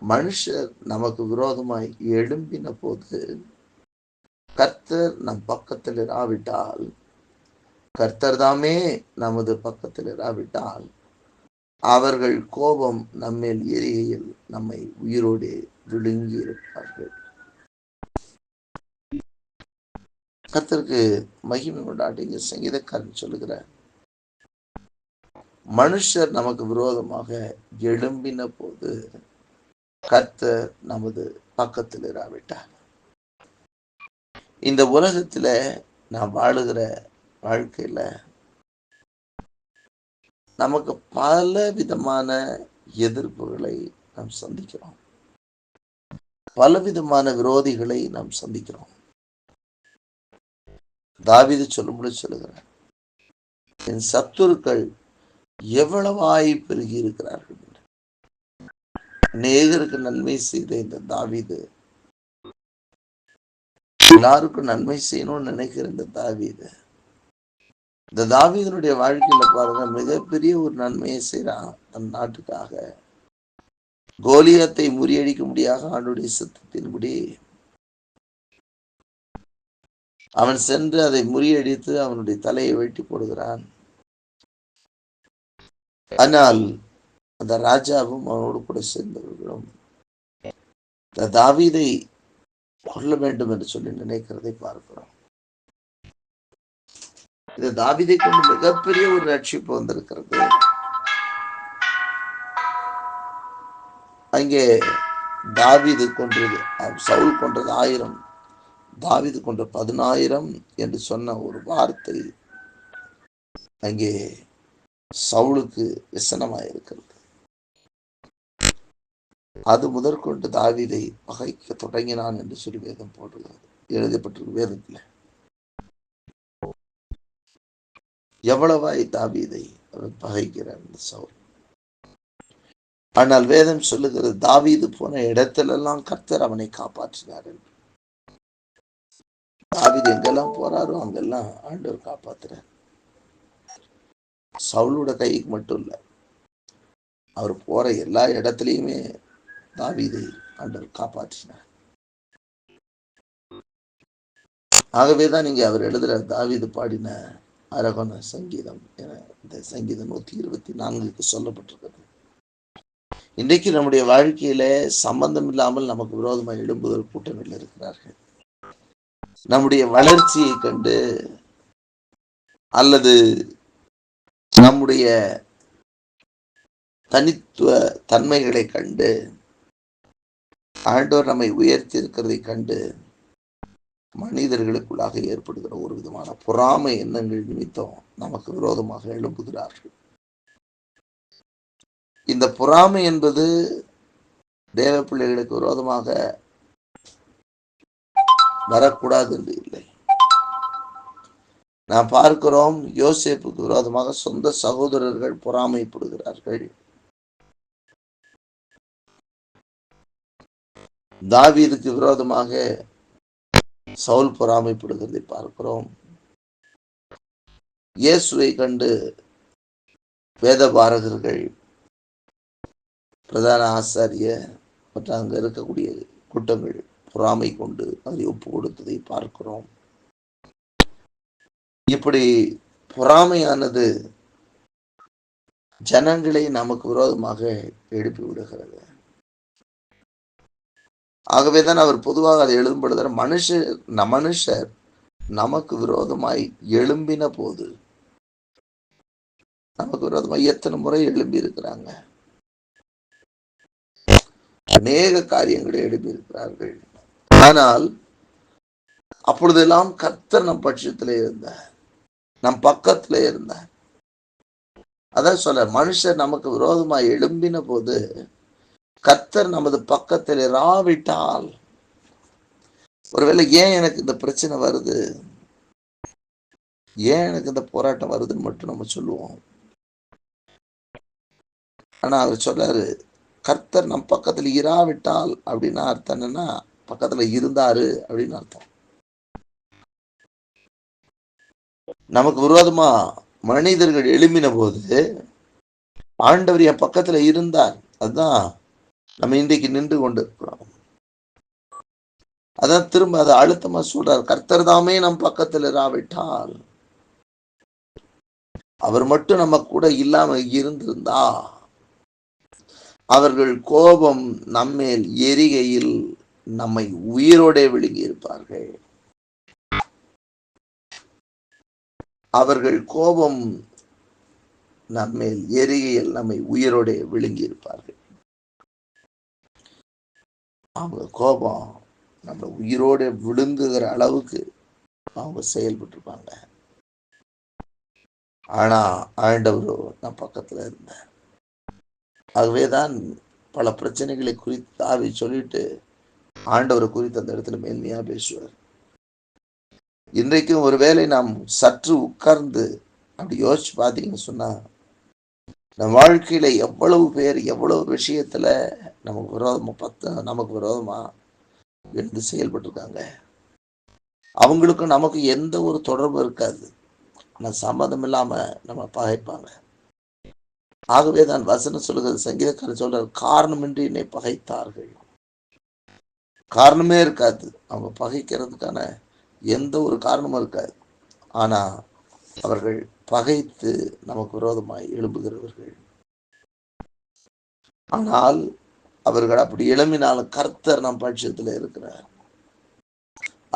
மனுஷர் நமக்கு விரோதமாய் எழும்பின போது கர்த்தர் நம் பக்கத்தில் இராவிட்டால், கர்த்தர் தாமே நமது பக்கத்தில் இராவிட்டால், அவர்கள் கோபம் நம்மேல் எரிகையில் நம்மை உயிரோடு விழுங்கி இருப்பார்கள். கர்த்தருக்கு மகிமை உண்டாட்டிங்க. சங்கீதக்காரன் சொல்லுகிறார், மனுஷர் நமக்கு விரோதமாக எழும்பின போது கர்த்தர் நமது பக்கத்தில் இராவிட்டார். இந்த உலகத்துல நாம் வாழுகிற வாழ்க்கையில நமக்கு பல விதமான எதிர்ப்புகளை நாம் சந்திக்கிறோம், பலவிதமான விரோதிகளை நாம் சந்திக்கிறோம். தாவீது சொல்லும்படி சொல்லுகிறார், என் சத்துருக்கள் எவ்வளவாய் பெருகி இருக்கிறார்கள். அநேகருக்கு நன்மை செய்த இந்த தாவீது, எல்லாருக்கும் நன்மை செய்யணும்னு நினைக்கிற இந்த தாவீதனுடைய வாழ்க்கையில பாருங்க, மிகப்பெரிய ஒரு நன்மையை செய்யறான் தன் நாட்டுக்காக. கோலியாத்தை முறியடிக்க முடியாத ஆண்டுடைய சித்தத்தின்படி அவன் சென்று அதை முறியடித்து அவனுடைய தலையை வெட்டி போடுகிறான். ஆனால் அந்த ராஜாவும் அவனோடு கூட சேர்ந்தவர்களும் தாவீதை கொல்ல வேண்டும் என்று சொல்லி நினைக்கிறதை பார்க்கிறோம். இந்த தாவீதை கொண்டு மிகப்பெரிய ஒரு ரட்சிப்பு வந்திருக்கிறது. அங்கே தாவீது கொன்றது, சவுல் கொன்றது 1000, தாவீது கொன்ற 10000 என்று சொன்ன ஒரு வார்த்தை அங்கே சவுலுக்கு விசனமாயிருக்கிறது. அது முதற்கொண்டு தாவீதை பகைக்க தொடங்கினான் என்று சொல்லி வேதம் போடுகிறது, எழுதப்பட்டிருக்கு வேதத்தில். எவ்வளவாய் தாவீதை அவன் பகைக்கிறான் இந்த சவுல். ஆனால் வேதம் சொல்லுகிறது, தாவீது போன இடத்திலெல்லாம் கர்த்தர் அவனை காப்பாற்றினார் என்று. தாவீது எங்கெல்லாம் போறாரோ அங்கெல்லாம் ஆண்டவர் காப்பாத்துறார். சவுலோட கைக்கு மட்டும் இல்ல, அவர் போற எல்லா இடத்துலையுமே தாவீதை ஆண்டவர் காப்பாற்றினார். ஆகவேதான் நீங்க அவர் எழுதுற தாவீது பாடின அரகோண சங்கீதம் என இந்த சங்கீதம் 124 சொல்லப்பட்டிருக்கிறது. இன்றைக்கு நம்முடைய வாழ்க்கையில சம்பந்தம் இல்லாமல் நமக்கு விரோதமாக எழும்புதல் கூட்டங்கள் இருக்கிறார்கள். நம்முடைய வளர்ச்சியை கண்டு அல்லது நம்முடைய தனித்துவ தன்மைகளை கண்டு ஆண்டவர் நம்மை உயர்த்தி இருக்கிறதை கண்டு மனிதர்களுக்குள்ளாக ஏற்படுகிற ஒரு விதமான பொறாமை எண்ணங்கள் நிமித்தம் நமக்கு விரோதமாக எழும்புகிறார்கள். இந்த பொறாமை என்பது தேவ பிள்ளைகளுக்கு விரோதமாக வரக்கூடாது என்று இல்லை. நாம் பார்க்கிறோம், யோசேப்புக்கு விரோதமாக சொந்த சகோதரர்கள் பொறாமைப்படுகிறார்கள். தாவீதுக்கு விரோதமாக சவுல் பொறாமைப்படுகிறதை பார்க்கிறோம். இயேசுவை கண்டு வேத பாரகர்கள், பிரதான ஆசாரிய மற்றும் அங்க இருக்கக்கூடிய கூட்டங்கள் பொறாமை கொண்டு அதை ஒப்பு கொடுத்ததை பார்க்கிறோம். இப்படி பொறாமையானது ஜனங்களை நமக்கு விரோதமாக எழுப்பி விடுகிறது. ஆகவேதான் அவர் பொதுவாக அதை எழுதப்படுகிற மனுஷர் நமக்கு விரோதமாய் எழும்பின போது, நமக்கு விரோதமாய் எத்தனை முறை எழும்பி இருக்கிறாங்க, அநேக காரியங்களை எழுப்பி இருக்கிறார்கள். ஆனால் அப்பொழுதெல்லாம் கர்த்தர் நம் பட்சத்திலே இருந்தார், நம் பக்கத்திலே இருந்தார். அதான் சொல்ல, மனுஷர் நமக்கு விரோதமாய் எழும்பின போது கர்த்தர் நமது பக்கத்தில் இராவிட்டால், ஒருவேளை ஏன் எனக்கு இந்த பிரச்சனை வருது, ஏன் எனக்கு இந்த போராட்டம் வருதுன்னு மட்டும் நம்ம சொல்லுவோம். ஆனா அவர் சொல்றாரு, கர்த்தர் நம் பக்கத்தில் இராவிட்டால் அப்படின்னா அர்த்தம் என்னன்னா, பக்கத்துல இருந்தாரு அப்படின்னு அர்த்தம். நமக்கு விரோதமா மனிதர்கள் எழும்பின போது ஆண்டவர் என் பக்கத்துல இருந்தார். அதுதான் நம்ம இன்றைக்கு நின்று கொண்டு இருக்கிறோம். அதான் திரும்ப அதை அழுத்தமா சொல்றார், கர்த்தர் தாமே நம் பக்கத்தில் இராவிட்டால், அவர் மட்டும் நம்ம கூட இல்லாம இருந்திருந்தா, அவர்கள் கோபம் நம்மேல் எரிகையில் நம்மை உயிரோடே விழுங்கி இருப்பார்கள். அவர்கள் கோபம் நம்மேல் எரிகையில் நம்மை உயிரோடே விழுங்கி இருப்பார்கள். அவங்க கோபம் நம்ம உயிரோட விழுங்குகிற அளவுக்கு அவங்க செயல்பட்டிருப்பாங்க. ஆனா ஆண்டவரோ நம் பக்கத்துல இருந்தார். ஆகவேதான் பல பிரச்சனைகளை குறித்து தாவி சொல்லிட்டு ஆண்டவரை குறித்து அந்த இடத்துல மேன்மையா பேசுவார். இன்றைக்கும் ஒருவேளை நாம் சற்று உட்கார்ந்து அப்படி யோசிச்சு பார்த்தீங்கன்னு சொன்னா, நம் வாழ்க்கையில எவ்வளவு பேர் எவ்வளவு விஷயத்துல நமக்கு விரோதமா எழுந்து செயல்பட்டிருக்காங்க. அவங்களுக்கும் நமக்கு எந்த ஒரு தொடர்பும் இருக்காது, ஆனா சம்மதம் இல்லாம நம்ம பகைப்பாங்க. ஆகவே தான் வசனம் சொல்லுகிறது, சங்கீதக்காரர் சொல்றார், காரணமின்றி என்னை பகைத்தார்கள். காரணமே இருக்காது, அவங்க பகைக்கிறதுக்கான எந்த ஒரு காரணமும் இருக்காது. ஆனா அவர்கள் பகைத்து நமக்கு விரோதமாய் எழும்புகிறவர்கள். ஆனால் அவர்கள் அப்படி எழும்பினாலும் கர்த்தர் நம் பட்சத்தில் இருக்கிறார்.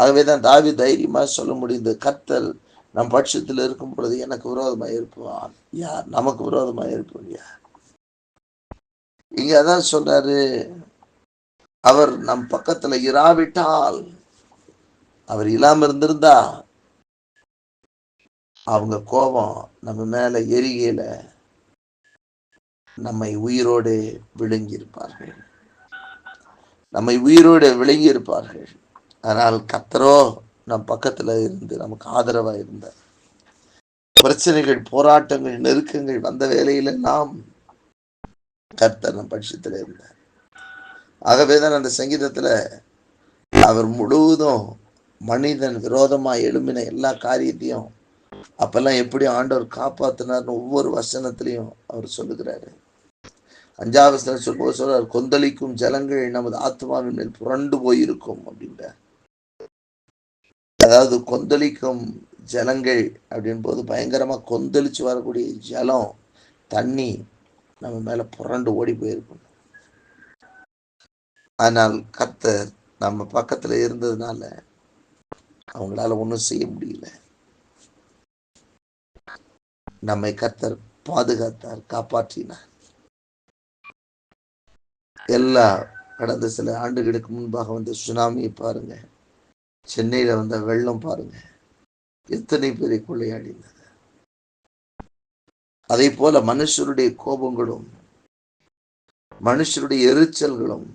ஆகவேதான் தாவீது தைரியமா சொல்ல முடியுது, கர்த்தர் நம் பட்சத்தில் இருக்கும் பொழுது எனக்கு விரோதமாக இருப்பான் யார்? நமக்கு விரோதமாக இருப்போம் யார்? இங்க அதான் சொல்றாரு, அவர் நம் பக்கத்துல இராவிட்டால், அவர் இல்லாம இருந்திருந்தா அவங்க கோபம் நம்ம மேல எரிகையில நம்மை உயிரோடு விழுங்கி இருப்பார்கள். நம்மை விழுங்கி இருப்பார்கள். ஆனால் கர்த்தரோ நம் பக்கத்துல இருந்து நமக்கு ஆதரவா இருந்தார். பிரச்சனைகள், போராட்டங்கள், நெருக்கங்கள் வந்த வேளையில நாம் கர்த்தர் நம் பட்சத்துல இருந்தார். ஆகவேதான் அந்த சங்கீதத்துல அவர் முழுவதும் மனிதன் விரோதமா எழும்பின எல்லா காரியத்தையும் அப்பெல்லாம் எப்படி ஆண்டவர் காப்பாத்தினார்னு ஒவ்வொரு வசனத்திலையும் அவர் சொல்லுகிறாரு. 5வது வசனம் சொல்லும்போது சொல்றார், கொந்தளிக்கும் ஜலங்கள் நமது ஆத்மாவின் மேல் புரண்டு போயிருக்கும் அப்படின்ற. அதாவது கொந்தளிக்கும் ஜலங்கள் அப்படின் போது பயங்கரமா கொந்தளிச்சு வரக்கூடிய ஜலம், தண்ணி நம்ம மேல புரண்டு ஓடி போயிருக்கும். ஆனால் கர்த்தர் நம்ம பக்கத்துல இருந்ததுனால அவங்களால ஒன்றும் செய்ய முடியல. நம்மை கர்த்தர் பாதுகாத்தார், காப்பாற்றினார். எல்லா கடந்த சில ஆண்டுகளுக்கு முன்பாக வந்த சுனாமியை பாருங்க, சென்னையில வந்த வெள்ளம் பாருங்க, எத்தனை பேரை கொள்ளையாடினது. அதே போல மனுஷருடைய கோபங்களும் மனுஷருடைய எரிச்சல்களும்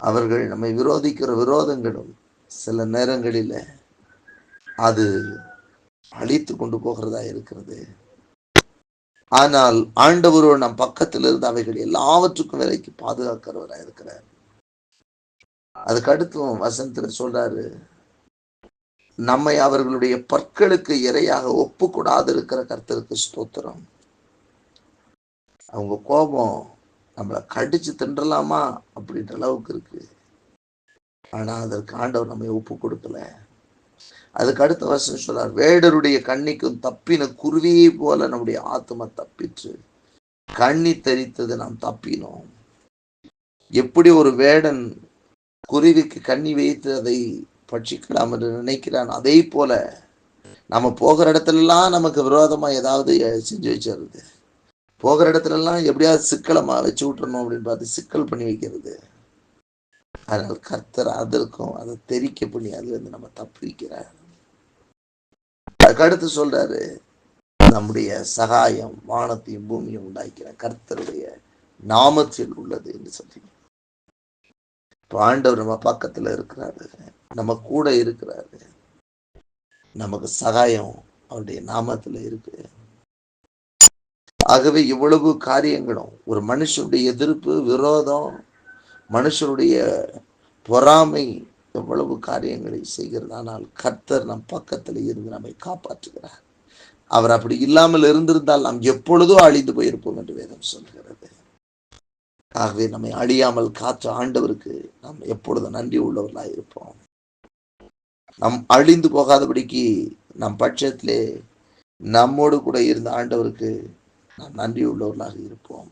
அவர்கள் நம்மை விரோதிக்கிற விரோதங்களும் சில நேரங்களில அது அழித்து கொண்டு போகிறதா இருக்கிறது. ஆனால் ஆண்டவரோ நம் பக்கத்தில் இருந்து அவைகள் எல்லாவற்றுக்கும் விலைக்கு பாதுகாக்கிறவராக இருக்கிறார். அதுக்கு அடுத்தும் வசனத்துல சொல்றாரு, நம்மை அவர்களுடைய பற்களுக்கு இரையாக ஒப்பு கூடாது இருக்கிற கர்த்தருக்கு ஸ்தோத்திரம். அவங்க கோபம் நம்மளை கடிச்சு தின்றலாமா அப்படின்ற அளவுக்கு இருக்கு. ஆனா அதற்கு ஆண்டவர் நம்மை ஒப்பு கொடுக்கல. அதுக்கு அடுத்த வசனம் சொல்றார், வேடருடைய கண்ணிக்கும் தப்பின குருவியை போல நம்முடைய ஆத்மா தப்பிற்று, கண்ணி தரித்தது நாம் தப்பினோம். எப்படி ஒரு வேடன் குருவிக்கு கண்ணி வைத்து அதை பட்சிக்கலாம் என்று நினைக்கிறான், அதே போல நம்ம போகிற இடத்துல எல்லாம் நமக்கு விரோதமா ஏதாவது செஞ்சு வச்சிருது. போகிற இடத்துல எல்லாம் எப்படியாவது சிக்கலமா வச்சு விட்டுறணும் அப்படின்னு பார்த்து சிக்கல் பண்ணி வைக்கிறது. அதனால் கர்த்தர் அதற்கும் அதை தெரிக்க பண்ணி அதுல இருந்து நம்ம தப்பு வைக்கிறார். அதுக்கு அடுத்து சொல்றாரு, நம்முடைய சகாயம் வானத்தையும் பூமியும் உண்டாக்கிற கர்த்தருடைய நாமத்தில் உள்ளது என்று சொல்லி. இப்போ ஆண்டவர் நம்ம பக்கத்துல இருக்கிறாரு, நம்ம கூட இருக்கிறாரு, நமக்கு சகாயம் அவருடைய நாமத்துல இருக்கு. ஆகவே இவ்வளவு காரியங்களும், ஒரு மனுஷனுடைய எதிர்ப்பு, விரோதம், மனுஷனுடைய பொறாமை, எவ்வளவு காரியங்களை செய்கிறது. ஆனால் கர்த்தர் நம் பக்கத்தில் இருந்து நம்மை காப்பாற்றுகிறார். அவர் அப்படி இல்லாமல் இருந்திருந்தால் நாம் எப்பொழுதோ அழிந்து போயிருப்போம் என்று வேதம் சொல்கிறது. ஆகவே நம்மை அழியாமல் காற்ற ஆண்டவருக்கு நாம் எப்பொழுதும் நன்றி உள்ளவர்களாக இருப்போம். நம் அழிந்து போகாதபடிக்கு நம் பட்சத்திலே நம்மோடு கூட இருந்த ஆண்டவருக்கு நாம் நன்றி உள்ளவர்களாக இருப்போம்.